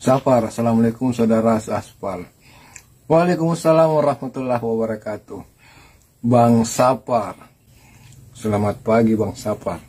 Sapar, assalamualaikum saudara Aspal. Waalaikumsalam warahmatullahi wabarakatuh. Bang Sapar, selamat pagi Bang Sapar.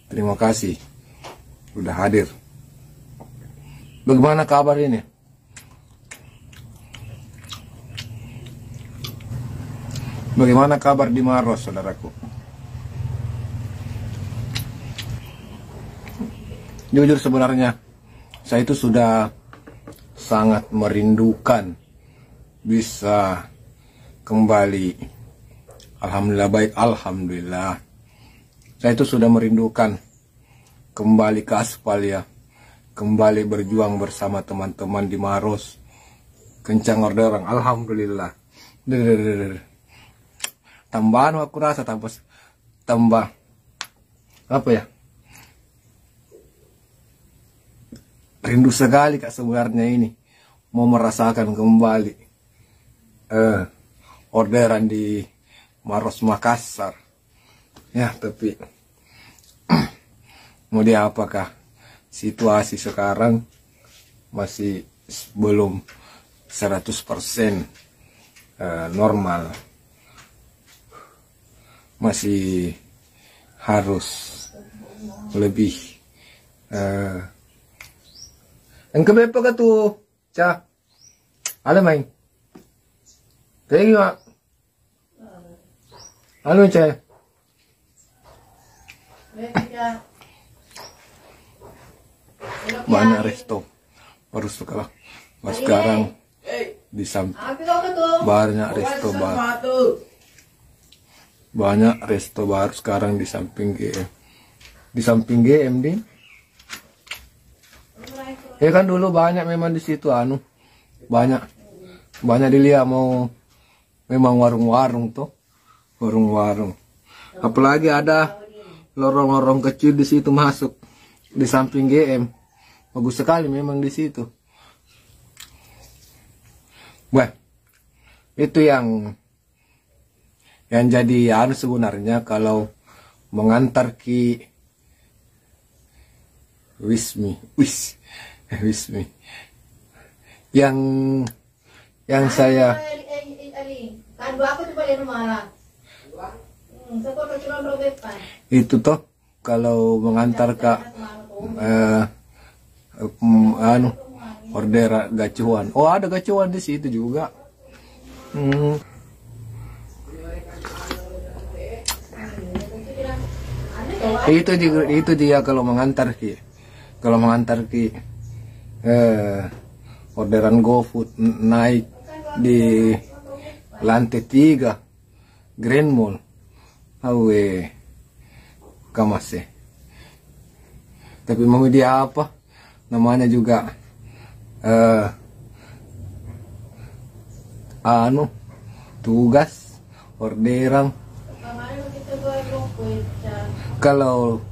Terima kasih sudah hadir. Bagaimana kabar ini? Bagaimana kabar di Maros, saudaraku? Jujur sebenarnya saya itu sudah sangat merindukan bisa kembali. Alhamdulillah baik, alhamdulillah. Saya itu sudah merindukan kembali ke Aspal ya. Kembali berjuang bersama teman-teman di Maros. Kencang orderan, alhamdulillah. Tambahan aku rasa tambah apa ya? Rindu sekali Kak sebenarnya ini mau merasakan kembali orderan di Maros Makassar ya, tapi mau dia apakah situasi sekarang masih belum 100% normal, masih harus lebih ang kabe pa ka to, cha. Alam main. Thank you. Ano cha? Banyak resto. Baru sekarang di samping banyak resto baru. Banyak resto baru sekarang di samping GM. Di samping GM din. Ya kan dulu banyak memang di situ banyak dilihat mau memang warung-warung tuh, warung-warung. Apalagi ada lorong-lorong kecil di situ masuk di samping GM. Bagus sekali memang di situ. Wah, itu yang jadi sebenarnya kalau mengantar ki Wismi. Yang saya itu toh kalau mengantar ke order gacuan. Oh, ada gacuan di situ juga. Itu dia kalau mengantar ki. Kalau mengantar ki orderan GoFood naik di lantai 3 Grand Mall. Awe kamase. Tapi mau dia apa? Namanya juga tugas orderan. Kalau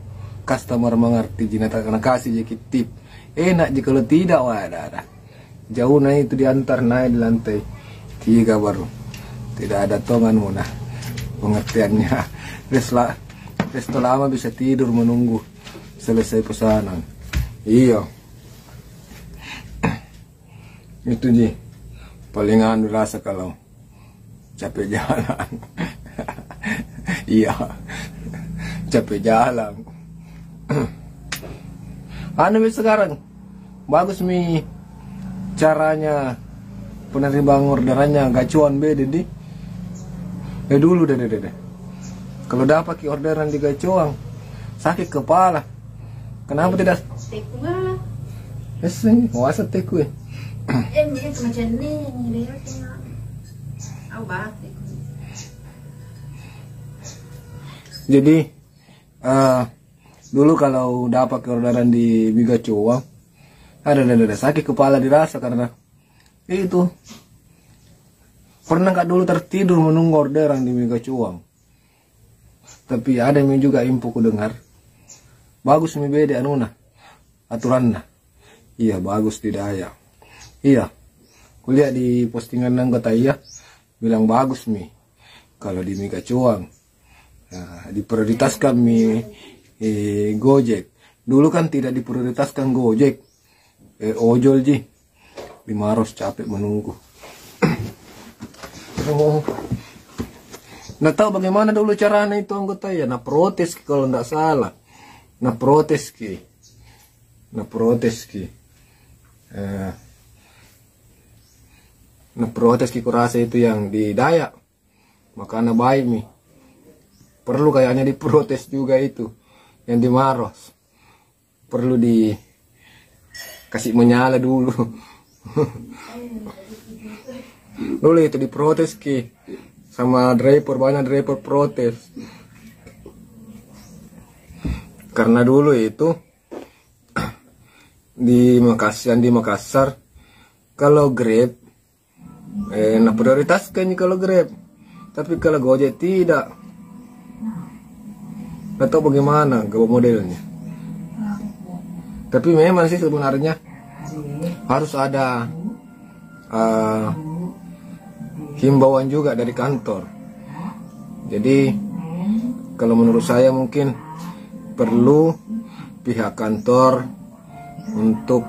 customer mengerti jinata karena kasih sedikit tip enak, jika kalau tidak wadah jauh naik itu diantar naik di lantai 3 baru tidak ada tongan muna pengertiannya. Resto lama bisa tidur menunggu selesai pesanan. Iya itu ji paling rasa kalau capek jalan. Iya capek jalan. Sekarang bagus caranya penerimaan orderannya gacuan beda di. Dulu deh. Kalau dapat orderan di gacuan sakit kepala. Kenapa tidak? Wasa teku. Jadi dulu kalau dapat orderan di Miga Cuang ada sakit kepala dirasa karena itu pernah dulu tertidur menunggu orderan di Miga Cuang. Tapi ada yang juga info ku dengar bagus beda aturannya. Iya bagus tidak ya. Iya kuliah di postingan anggota iya bilang bagus kalau di Miga Cuang diprioritaskan Gojek. Dulu kan tidak diprioritaskan Gojek. ojol ji di Maros capek menunggu. Oh. Nggak tahu bagaimana dulu caranya itu anggota ya. Nah protes kalau nggak salah. Nah protes ki. Nah protes ki kurasa itu yang di Dayak. Makanya baik mi. Perlu kayaknya diprotes juga itu. Yang di Maros. Perlu dikasih menyala dulu. Dulu itu diprotes ki. Sama driver, banyak driver protes. Karena dulu itu di Makassar kalau Grab nah prioritaskan kalau Grab, tapi kalau Gojek tidak. Nggak tahu bagaimana modelnya. Tapi memang sih sebenarnya harus ada himbauan juga dari kantor. Jadi kalau menurut saya mungkin perlu pihak kantor untuk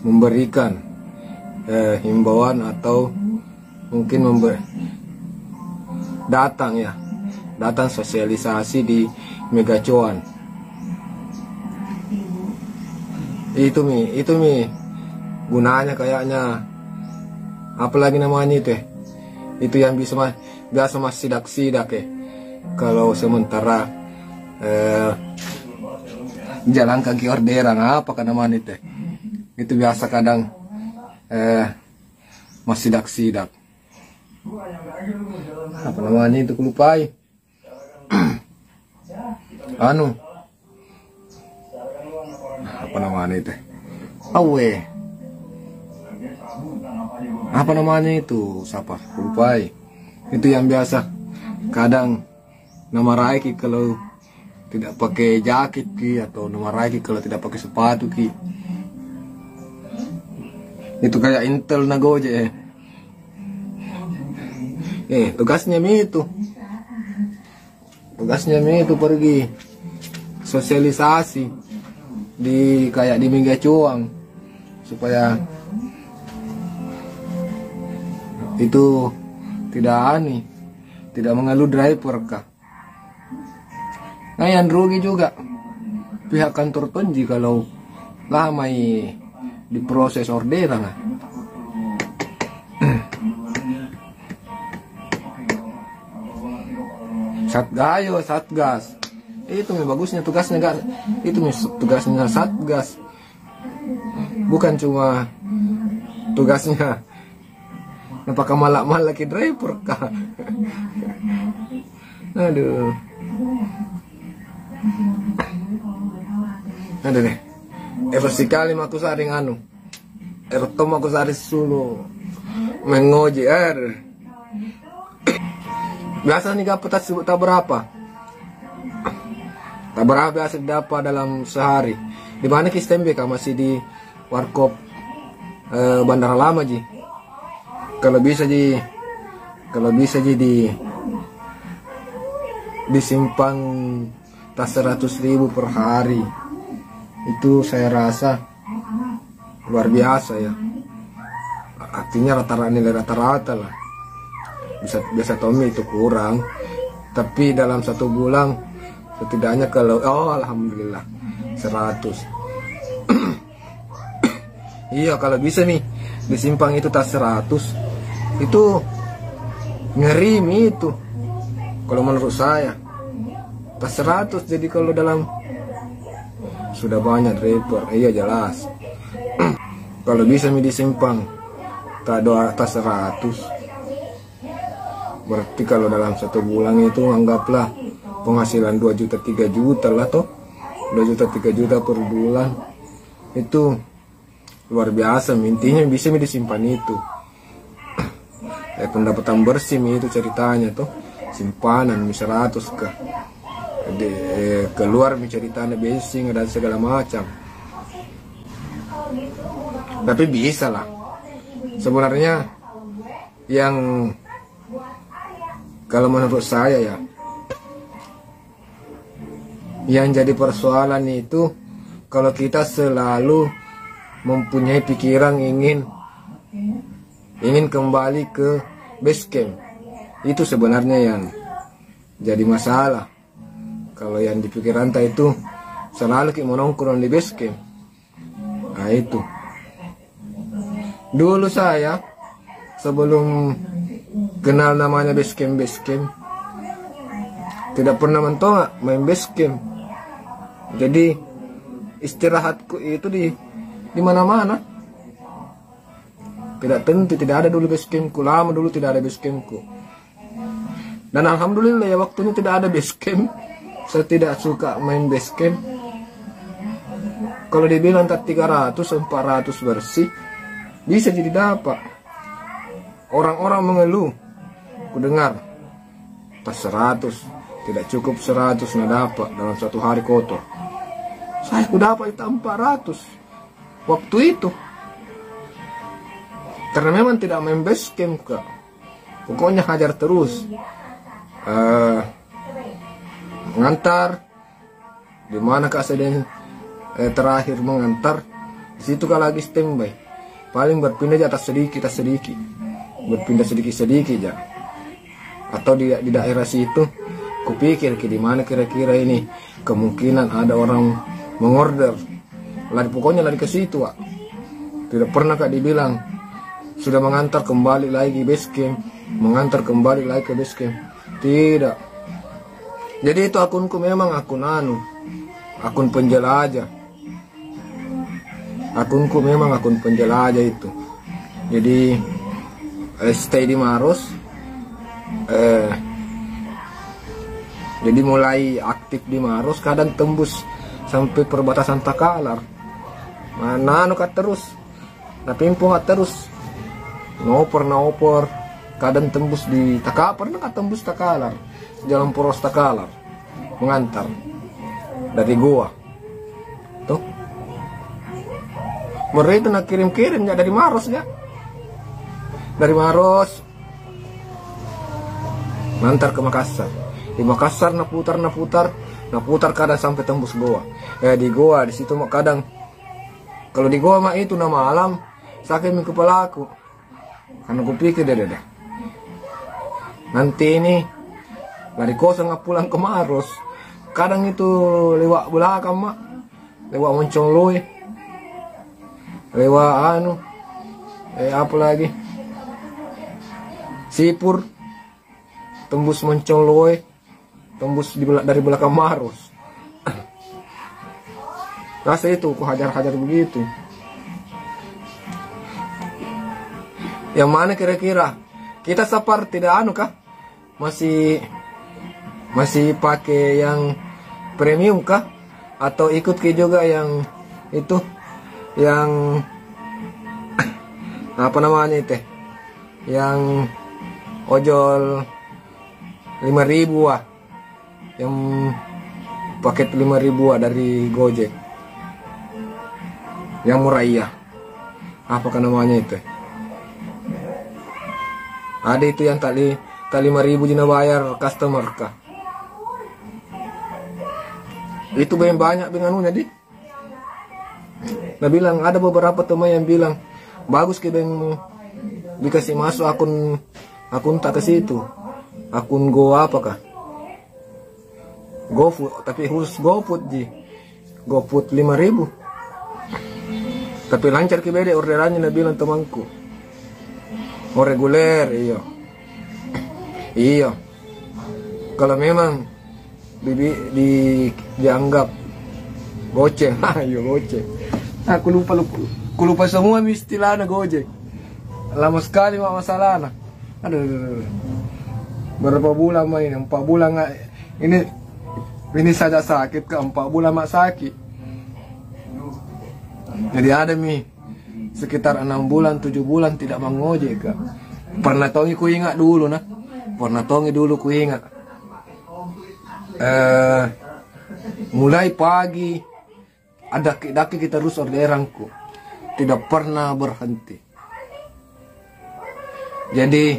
memberikan himbauan atau mungkin datang sosialisasi di Megacuan. Itu mi gunanya kayaknya apalagi namanya itu yang biasa mas sidak kalau sementara jalan kaki orderan apa kan namanya itu biasa kadang mas sidak apa namanya itu kelupai apa namanya itu apa namanya itu siapa lupai itu yang biasa kadang nama Raiki kalau tidak pakai jaket ki atau nama Raiki kalau tidak pakai sepatu ki itu kayak Intel Nagoje tugasnya itu pergi sosialisasi kayak di Megacuan supaya itu tidak mengeluh driver kah. Nah yang rugi juga pihak kantor Tonji kalau lama diproses orderan. Satgas itu bagusnya tugasnya tugasnya Satgas, bukan cuma tugasnya apakah malak ke driver kah. Aduh deh sekali aku saring ertom aku sari sulu mengoji biasa nih dapat tak berapa biasa dapat dalam sehari. Di mana Kistembe masih di Warkop Bandara Lama ji. Kalau bisa disimpan tas 100.000 per hari, itu saya rasa luar biasa ya. Artinya rata-rata lah. Biasa Tommy itu kurang, tapi dalam 1 bulan setidaknya kalau alhamdulillah 100. Iya kalau bisa nih disimpan itu tas 100 itu ngeri itu kalau menurut saya tas 100. Jadi kalau dalam sudah banyak driver jelas kalau bisa disimpan tas 100 berarti kalau dalam 1 bulan itu anggaplah penghasilan 2 juta 3 juta lah toh. 2 juta 3 juta per bulan itu luar biasa. Intinya bisa disimpan itu pendapatan bersih itu ceritanya tuh simpanan 100 kah keluar ceritanya bensin dan segala macam. Tapi bisa lah sebenarnya. Yang kalau menurut saya ya yang jadi persoalan itu kalau kita selalu mempunyai pikiran ingin kembali ke base camp. Itu sebenarnya yang jadi masalah. Kalau yang di pikiran itu selalu kita nongkrong di base camp. Nah itu. Dulu saya sebelum kenal namanya base camp, tidak pernah mentongak main base camp. Jadi istirahatku itu di mana-mana. Tidak tentu, tidak ada dulu base campku. Lama dulu tidak ada base campku. Dan alhamdulillah ya waktunya tidak ada base camp. Saya tidak suka main base camp. Kalau dibilang tak 300, 400 bersih, bisa jadi dapat. Orang-orang mengeluh. Ku dengar, pas 100, tidak cukup 100 nggak dapat dalam satu hari kotor. Saya ku dapat itu 400 waktu itu. Karena memang tidak main base camp, Kak. Pokoknya hajar terus. Mengantar. Di mana Kak Seden terakhir mengantar, di situ Kak lagi standby. Paling berpindah atas sedikit. Berpindah sedikit-sedikit aja. Atau di daerah situ, kupikir di mana kira-kira ini kemungkinan ada orang mengorder. Pokoknya lari ke situ, Kak. Tidak pernah Kak dibilang sudah mengantar kembali lagi base camp, mengantar kembali lagi ke base camp. Tidak. Jadi itu akunku memang akun penjelajah. Akunku memang akun penjelajah itu. Jadi stay di Maros. Jadi mulai aktif di Maros, kadang tembus sampai perbatasan Takalar. Mana Kak terus. Napimpo terus. Ngoper, kadang tembus di Takalar, pernah tembus Takalar, jalan poros Takalar, mengantar dari gua, tuh, mereka itu nak kirim ya dari Maros ya, dari Maros, mengantar ke Makassar, di Makassar naputar kadang sampai tembus Goa, di Goa di situ kadang, kalau di Goa mah itu nama alam, sakit di kepala aku. Karena gue pikir deh. Nanti ini lari kosong pulang ke Maros. Kadang itu lewat belakang mak, lewat Moncong Loe, lewat apa lagi? Sipur, tembus Moncong Loe, tembus dari belakang Maros. Rasa itu ku hajar-hajar begitu. Yang mana kira-kira kita sapar tidak kah? Masih pakai yang premium kah? Atau ikut ke juga yang itu, yang apa namanya itu? Yang ojol 5.000 yang paket 5.000 dari Gojek, yang murah iya. Apakah namanya itu? Ada itu yang tak 5.000 jina bayar customer kah? Itu banyak benganunya di. Nah bilang ada beberapa teman yang bilang bagus ke bengmu dikasih masuk akun tak ke situ. Akun Go apakah? GoFood, tapi khusus GoFood ji. GoFood 5.000. Tapi lancar ke beda orderannya, nah bilang temanku. Mau reguler, iya. Kalau memang dianggap goceng, ayo goceng. Aku lupa semua istilahnya gojek. Lama sekali masalahnya. Aduh. Berapa bulan main? 4 bulan nggak? Ini saja sakit ke 4 bulan mak sakit. Jadi ada sekitar 6 bulan 7 bulan tidak mengojek kak. Pernah tongi ku ingat dulu nah. Pernah tongi dulu ku ingat. Mulai pagi ada daki kita terus orderanku. Tidak pernah berhenti. Jadi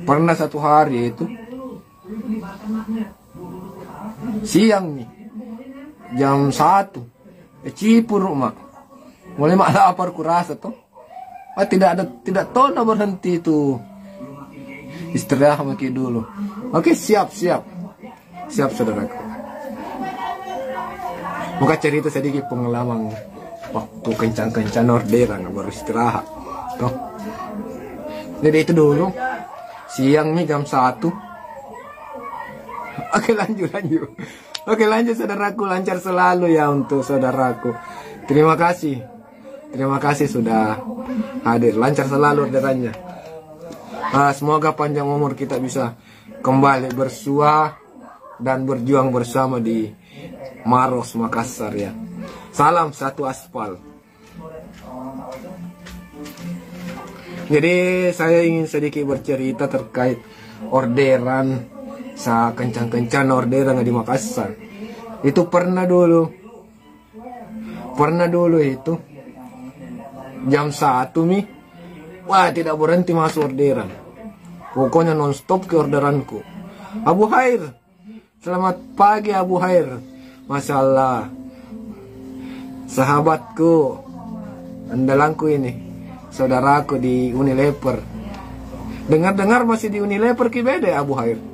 pernah satu hari itu siang jam 1 Cipur mak. Mulai mak lapar kurasa tuh. Tidak tahu nak berhenti itu. Istirahat maki dulu. Oke, siap saudaraku. Muka cerita sedikit pengalaman waktu kencan-kencan orderan baru istirahat. Tuh. Jadi itu dulu. Siang nih jam 1. Oke, lanjut. Oke, lanjut saudaraku, lancar selalu ya untuk saudaraku. Terima kasih sudah hadir, lancar selalu orderannya. Semoga panjang umur kita bisa kembali bersua dan berjuang bersama di Maros Makassar ya. Salam satu aspal. Jadi saya ingin sedikit bercerita terkait orderan sa kencan-kencan orderan di Makassar. Itu pernah dulu itu jam 1 mi. Wah, tidak berhenti masuk orderan. Pokoknya non-stop ke orderanku. Abu Hair, selamat pagi Abu Hair. Masya Allah, sahabatku, andalanku ini, saudaraku di Unilever. Dengar-dengar masih di Unilever ki beda Abu Hair.